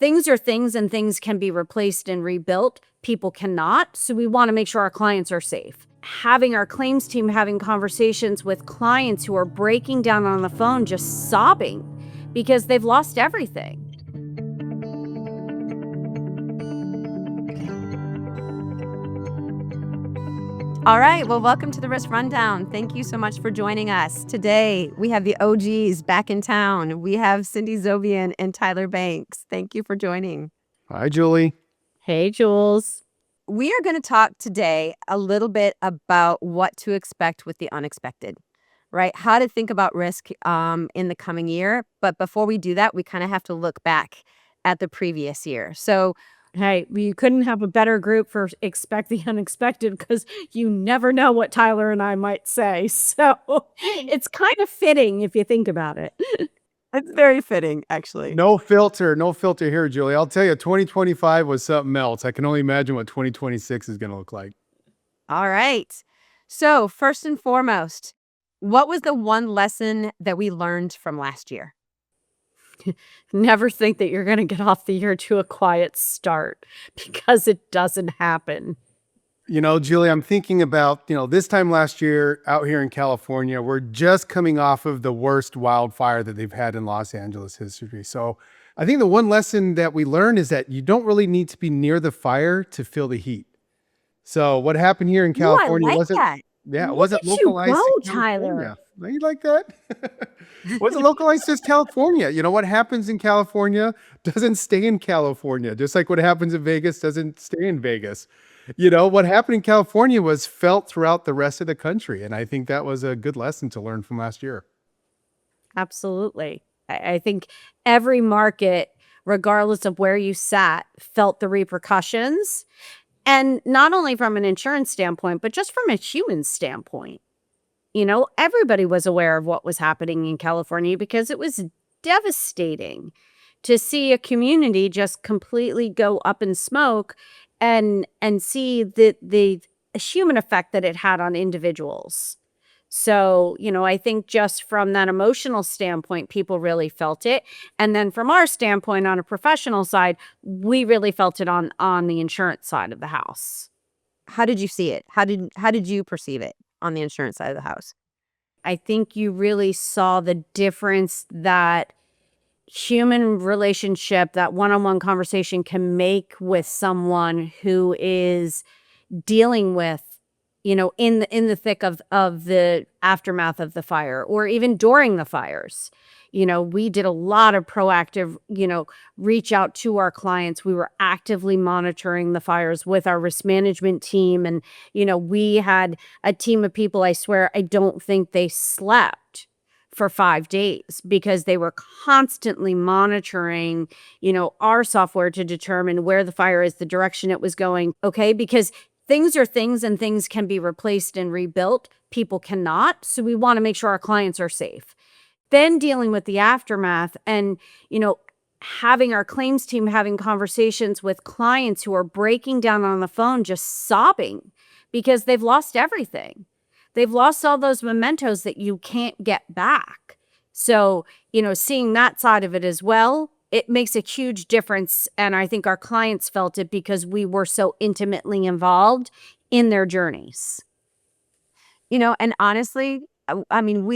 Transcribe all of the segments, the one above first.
things are things and things can be replaced and rebuilt. People cannot. So we want to make sure our clients are safe. Having our claims team having conversations with clients who are breaking down on the phone, just sobbing because they've lost everything. All right. Well, welcome to the Risk Rundown. Thank you so much for joining us. Today, we have the OGs back in town. We have Cindy Zobian and Tyler Banks. Thank you for joining. Hi, Julie. Hey, Jules. We are going to talk today a little bit about what to expect with the unexpected, right? How to think about risk in the coming year. But before we do that, we kind of have to look back at the previous year. So Hey, you couldn't have a better group for expect the unexpected because you never know what Tyler and I might say. So it's kind of fitting if you think about it. it's very fitting, actually. No filter here, Julie. I'll tell you, 2025 was something else. I can only imagine what 2026 is going to look like. All right. So first and foremost, what was the one lesson that we learned from last year? Never think that you're going to get off the year to a quiet start because it doesn't happen. You know, Julie, I'm thinking about, this time last year out here in California, we're just coming off of the worst wildfire that they've had in Los Angeles history. So I think the one lesson that we learned is that you don't really need to be near the fire to feel the heat. So what happened here in California I like wasn't, that. yeah, it Look wasn't at you localized go, to California. Tyler. No, you like that? Wasn't localized to California. You know, what happens in California doesn't stay in California. Just like what happens in Vegas doesn't stay in Vegas. What happened in California was felt throughout the rest of the country. And I think that was a good lesson to learn from last year. Absolutely. I think every market, regardless of where you sat, felt the repercussions. And not only from an insurance standpoint, but just from a human standpoint. Everybody was aware of what was happening in California because it was devastating to see a community just completely go up in smoke and see the human effect that it had on individuals. So, I think just from that emotional standpoint, people really felt it. And then from our standpoint on a professional side, we really felt it on the insurance side of the house. How did you see it? How did you perceive it on the insurance side of the house? I think you really saw the difference that human relationship, that one-on-one conversation can make with someone who is dealing with, in the thick of the aftermath of the fire or even during the fires. We did a lot of proactive, reach out to our clients. We were actively monitoring the fires with our risk management team. And, we had a team of people, I swear, I don't think they slept for 5 days because they were constantly monitoring, our software to determine where the fire is, the direction it was going. Okay. Because things are things and things can be replaced and rebuilt. People cannot. So we want to make sure our clients are safe. Then dealing with the aftermath and, having our claims team having conversations with clients who are breaking down on the phone, just sobbing because they've lost everything. They've lost all those mementos that you can't get back. So, seeing that side of it as well, it makes a huge difference. And I think our clients felt it because we were so intimately involved in their journeys. And honestly, I mean,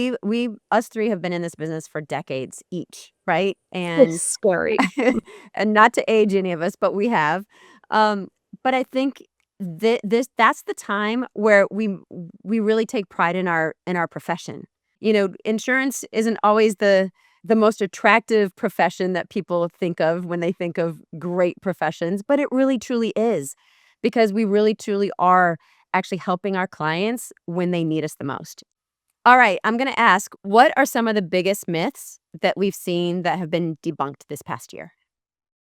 us three have been in this business for decades each, right? And It's scary. and not to age any of us, but we have. But I think that's the time where we really take pride in our profession. Insurance isn't always the most attractive profession that people think of when they think of great professions, but it really truly is, because we really truly are actually helping our clients when they need us the most. All right, I'm going to ask, what are some of the biggest myths that we've seen that have been debunked this past year?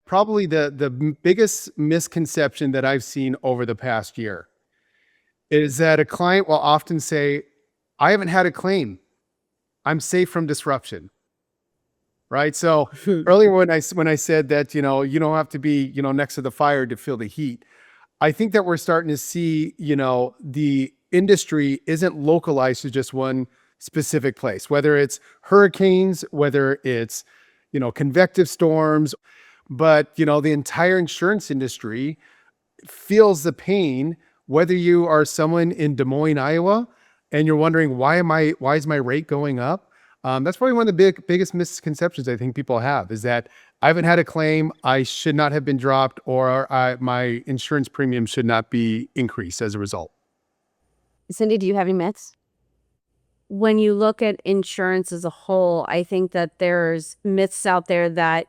Probably the biggest misconception that I've seen over the past year is that a client will often say, I haven't had a claim. I'm safe from disruption. Right. So earlier when I said that, you don't have to be, next to the fire to feel the heat. I think that we're starting to see, the industry isn't localized to just one specific place, whether it's hurricanes, whether it's, convective storms. But, the entire insurance industry feels the pain, whether you are someone in Des Moines, Iowa, and you're wondering why is my rate going up? That's probably one of the biggest misconceptions I think people have, is that I haven't had a claim, I should not have been dropped, or my insurance premium should not be increased as a result. Cindy, do you have any myths? When you look at insurance as a whole, I think that there's myths out there that,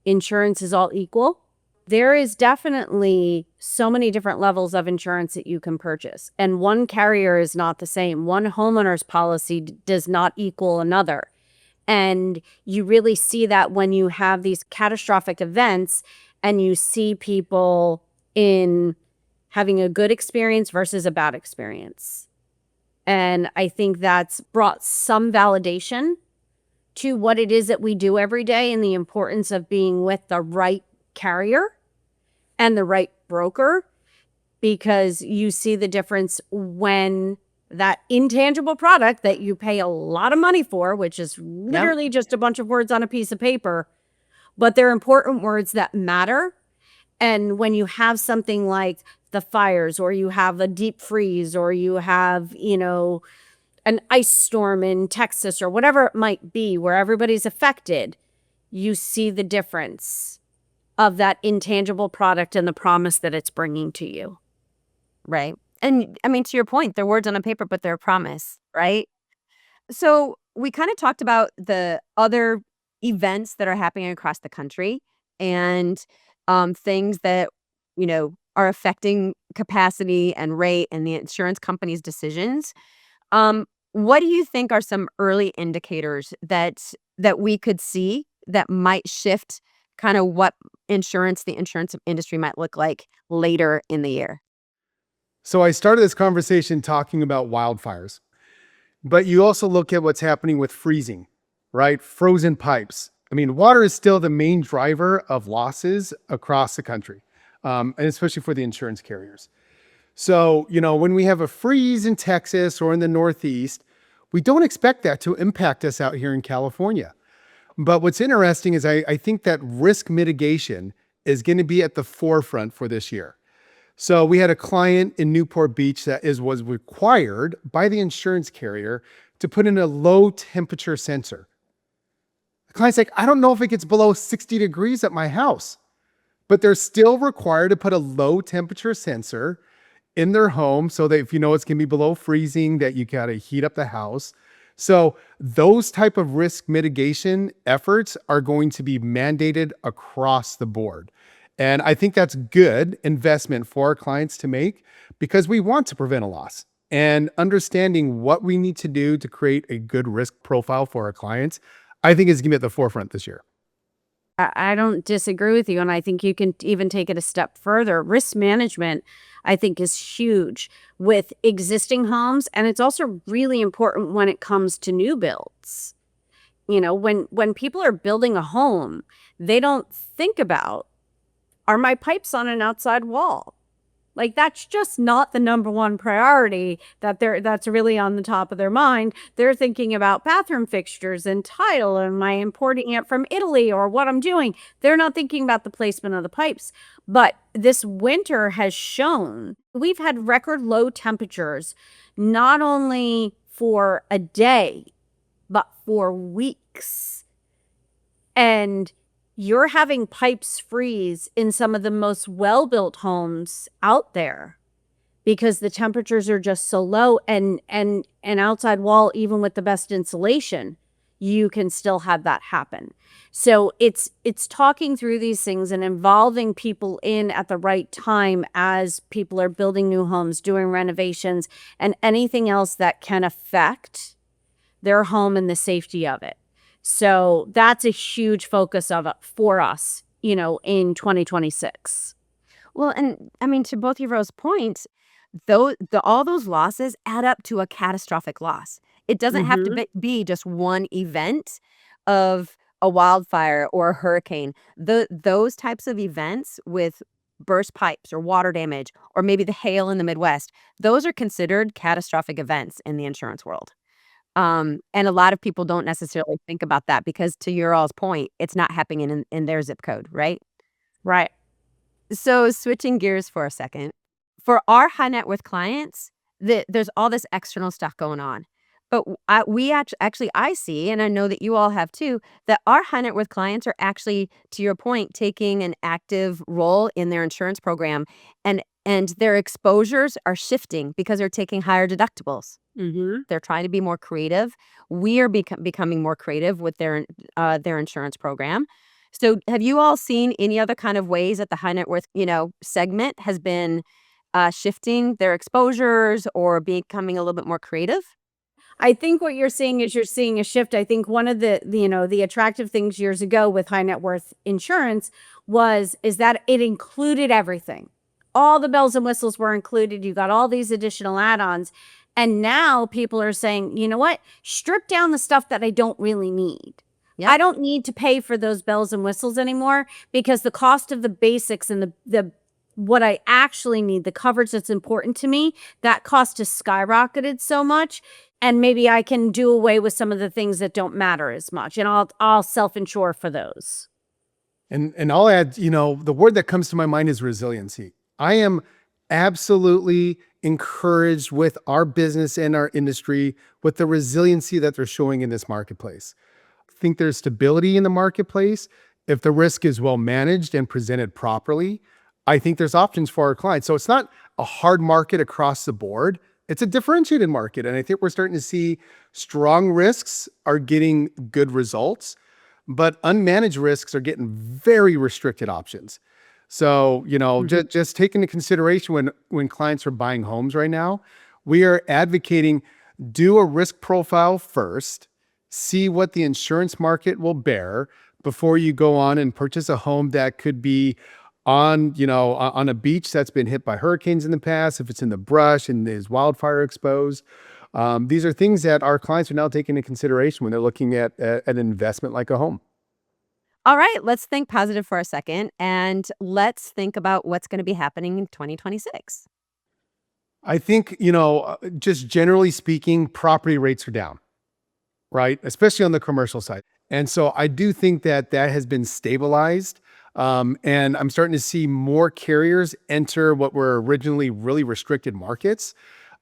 insurance is all equal. There is definitely so many different levels of insurance that you can purchase, and one carrier is not the same. One homeowner's policy does not equal another. And you really see that when you have these catastrophic events and you see people in having a good experience versus a bad experience. And I think that's brought some validation to what it is that we do every day and the importance of being with the right carrier and the right broker, because you see the difference when that intangible product that you pay a lot of money for, which is literally just a bunch of words on a piece of paper, but they're important words that matter. And when you have something like the fires, or you have a deep freeze, or you have, an ice storm in Texas, or whatever it might be, where everybody's affected, you see the difference of that intangible product and the promise that it's bringing to you. Right. And I mean, to your point, they're words on a paper, but they're a promise, right? So we kind of talked about the other events that are happening across the country, and things that, are affecting capacity and rate and the insurance company's decisions. What do you think are some early indicators that we could see that might shift kind of what the insurance industry might look like later in the year? So I started this conversation talking about wildfires, but you also look at what's happening with freezing, right? Frozen pipes. I mean, water is still the main driver of losses across the country, and especially for the insurance carriers. So, when we have a freeze in Texas or in the Northeast, we don't expect that to impact us out here in California. But what's interesting is I think that risk mitigation is going to be at the forefront for this year. So we had a client in Newport Beach that was required by the insurance carrier to put in a low temperature sensor. The client's like, I don't know if it gets below 60 degrees at my house, but they're still required to put a low temperature sensor in their home so that if it's going to be below freezing, that you got to heat up the house. So those type of risk mitigation efforts are going to be mandated across the board. And I think that's good investment for our clients to make, because we want to prevent a loss. And understanding what we need to do to create a good risk profile for our clients, I think is going to be at the forefront this year. I don't disagree with you. And I think you can even take it a step further. Risk management, I think, is huge with existing homes. And it's also really important when it comes to new builds. When people are building a home, they don't think about, are my pipes on an outside wall? Like, that's just not the number one priority that's really on the top of their mind. They're thinking about bathroom fixtures and tile. Am I importing it from Italy, or what I'm doing? They're not thinking about the placement of the pipes. But this winter has shown we've had record low temperatures, not only for a day, but for weeks. And you're having pipes freeze in some of the most well-built homes out there because the temperatures are just so low, and an outside wall, even with the best insulation, you can still have that happen. So it's talking through these things and involving people in at the right time as people are building new homes, doing renovations, and anything else that can affect their home and the safety of it. So that's a huge focus of it for us, in 2026. Well, and I mean, to both of Rose's points, all those losses add up to a catastrophic loss. It doesn't have to be just one event of a wildfire or a hurricane. Those types of events with burst pipes or water damage, or maybe the hail in the Midwest, those are considered catastrophic events in the insurance world. And a lot of people don't necessarily think about that because to your all's point, it's not happening in their zip code, right? Right. So switching gears for a second, for our high net worth clients, there's all this external stuff going on. But actually, I see, and I know that you all have too, that our high net worth clients are actually, to your point, taking an active role in their insurance program, and their exposures are shifting because they're taking higher deductibles. Mm-hmm. They're trying to be more creative. We are becoming more creative with their insurance program. So, have you all seen any other kind of ways that the high net worth, segment has been shifting their exposures or becoming a little bit more creative? I think what you're seeing is you're seeing a shift. I think one of the attractive things years ago with high net worth insurance is that it included everything. All the bells and whistles were included. You got all these additional add-ons. And now people are saying, you know what? Strip down the stuff that I don't really need. Yep. I don't need to pay for those bells and whistles anymore because the cost of the basics and the what I actually need, the coverage that's important to me, that cost has skyrocketed so much, and maybe I can do away with some of the things that don't matter as much, and I'll self-insure for those. And I'll add, the word that comes to my mind is resiliency. I am absolutely encouraged with our business and our industry with the resiliency that they're showing in this marketplace. I think there's stability in the marketplace. If the risk is well managed and presented properly, I think there's options for our clients. So it's not a hard market across the board. It's a differentiated market. And I think we're starting to see strong risks are getting good results, but unmanaged risks are getting very restricted options. So, Mhm. just take into consideration when clients are buying homes right now, we are advocating do a risk profile first, see what the insurance market will bear before you go on and purchase a home that could be on a beach that's been hit by hurricanes in the past, if it's in the brush and is wildfire exposed. These are things that our clients are now taking into consideration when they're looking at an investment like a home. All right, let's think positive for a second and let's think about what's going to be happening in 2026. I think, just generally speaking, property rates are down, right? Especially on the commercial side. And so I do think that that has been stabilized. And I'm starting to see more carriers enter what were originally really restricted markets.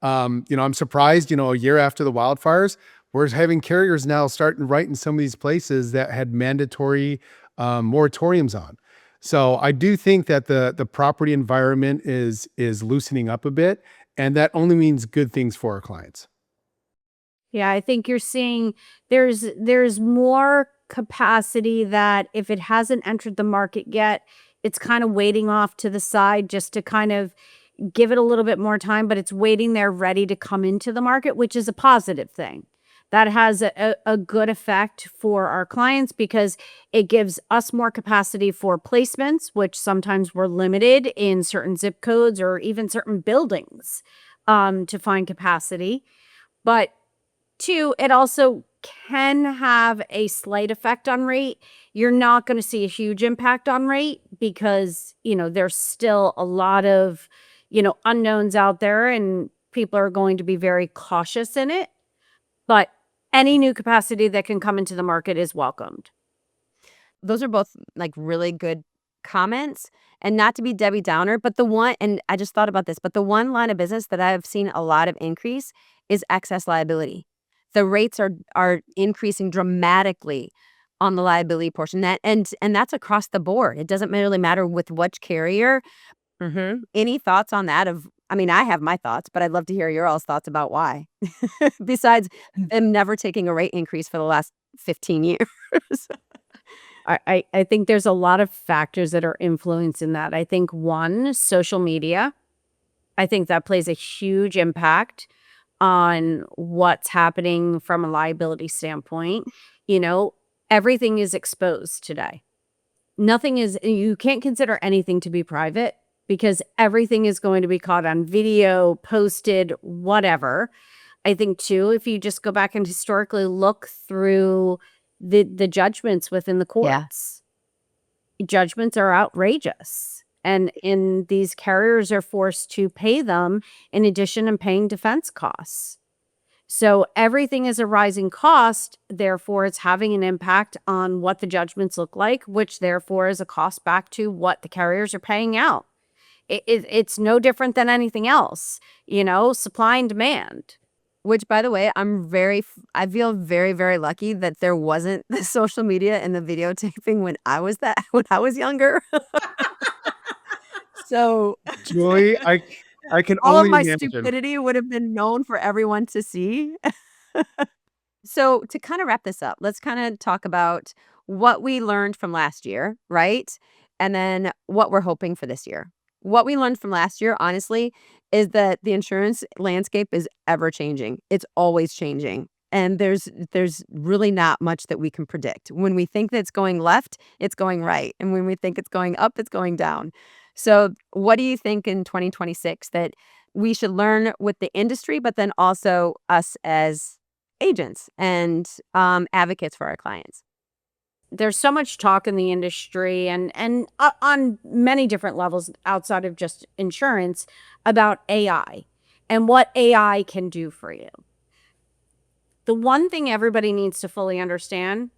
I'm surprised, a year after the wildfires, we're having carriers now starting right in some of these places that had mandatory moratoriums on. So I do think that the property environment is loosening up a bit, and that only means good things for our clients. Yeah, I think you're seeing there's more capacity that if it hasn't entered the market yet, it's kind of waiting off to the side just to kind of give it a little bit more time, but it's waiting there ready to come into the market, which is a positive thing. That has a good effect for our clients because it gives us more capacity for placements, which sometimes we're limited in certain zip codes or even certain buildings to find capacity. But two, it also can have a slight effect on rate. You're not going to see a huge impact on rate because, there's still a lot of, unknowns out there and people are going to be very cautious in it. But any new capacity that can come into the market is welcomed. Those are both like really good comments. And not to be Debbie Downer, but the one, and I just thought about this, but the one line of business that I've seen a lot of increase is excess liability. The rates are increasing dramatically on the liability portion. And that's across the board. It doesn't really matter with which carrier. Any thoughts on that? I mean, I have my thoughts, but I'd love to hear your all's thoughts about why. Besides them never taking a rate increase for the last 15 years. I think there's a lot of factors that are influencing that. I think one, social media. I think that plays a huge impact on what's happening from a liability standpoint. You know, everything is exposed today. You can't consider anything to be private because everything is going to be caught on video, posted, whatever. I think too, if you just go back and historically look through the judgments within the Yeah. courts, judgments are outrageous. And these carriers are forced to pay them in addition and paying defense costs. So everything is a rising cost, therefore it's having an impact on what the judgments look like, which therefore is a cost back to what the carriers are paying out. It's no different than anything else, supply and demand. Which, by the way, I feel very, very lucky that there wasn't the social media and the videotaping when I was when I was younger. So Julie, I can all of only my imagine. stupidity would have been known for everyone to see. So to kind of wrap this up, let's kind of talk about what we learned from last year, right? And then what we're hoping for this year. What we learned from last year, honestly, is that the insurance landscape is ever changing. It's always changing. And there's really not much that we can predict. When we think that it's going left, it's going right. And when we think it's going up, it's going down. So, what do you think in 2026 that we should learn with the industry, but then also us as agents and advocates for our clients? There's so much talk in the industry and on many different levels outside of just insurance about AI and what AI can do for you. The one thing everybody needs to fully understand,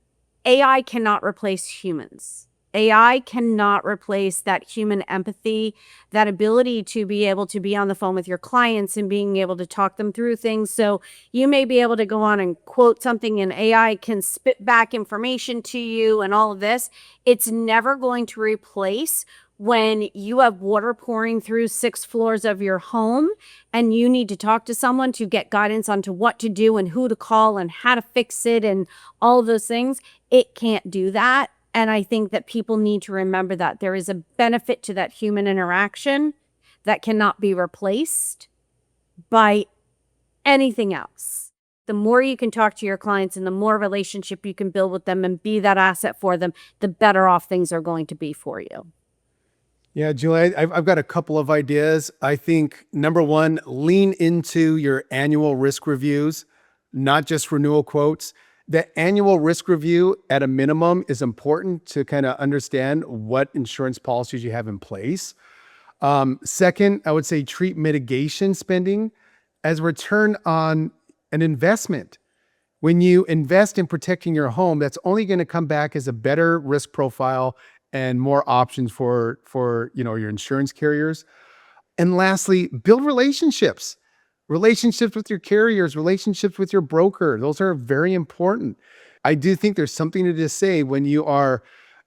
AI cannot replace humans. AI cannot replace that human empathy, that ability to be able to be on the phone with your clients and being able to talk them through things. So you may be able to go on and quote something and AI can spit back information to you and all of this. It's never going to replace when you have water pouring through 6 floors of your home and you need to talk to someone to get guidance onto what to do and who to call and how to fix it and all of those things. It can't do that. And I think that people need to remember that there is a benefit to that human interaction that cannot be replaced by anything else. The more you can talk to your clients and the more relationship you can build with them and be that asset for them, the better off things are going to be for you. Yeah, Julie, I've got a couple of ideas. I think number one, lean into your annual risk reviews, not just renewal quotes. The annual risk review at a minimum is important to kind of understand what insurance policies you have in place. Second, I would say treat mitigation spending as a return on an investment. When you invest in protecting your home, that's only going to come back as a better risk profile and more options for your insurance carriers. And lastly, build relationships. Relationships with your carriers, relationships with your broker. Those are very important. I do think there's something to just say when you are,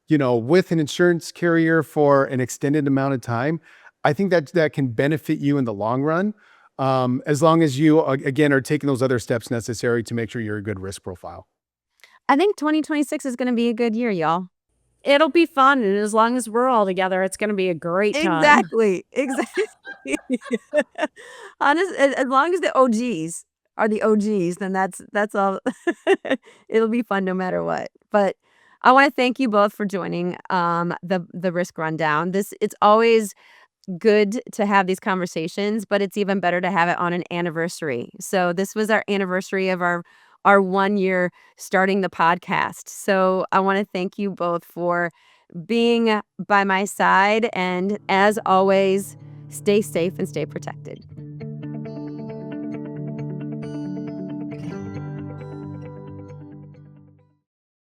with an insurance carrier for an extended amount of time. I think that can benefit you in the long run, as long as you again are taking those other steps necessary to make sure you're a good risk profile. I think 2026 is going to be a good year, y'all. It'll be fun. And as long as we're all together, it's going to be a great time. Exactly. Exactly. Honest, as long as the OGs are the OGs, then that's all. It'll be fun no matter what. But I want to thank you both for joining the risk rundown. It's always good to have these conversations, but it's even better to have it on an anniversary. So this was our anniversary of our 1 year starting the podcast. So I want to thank you both for being by my side, and as always, stay safe and stay protected.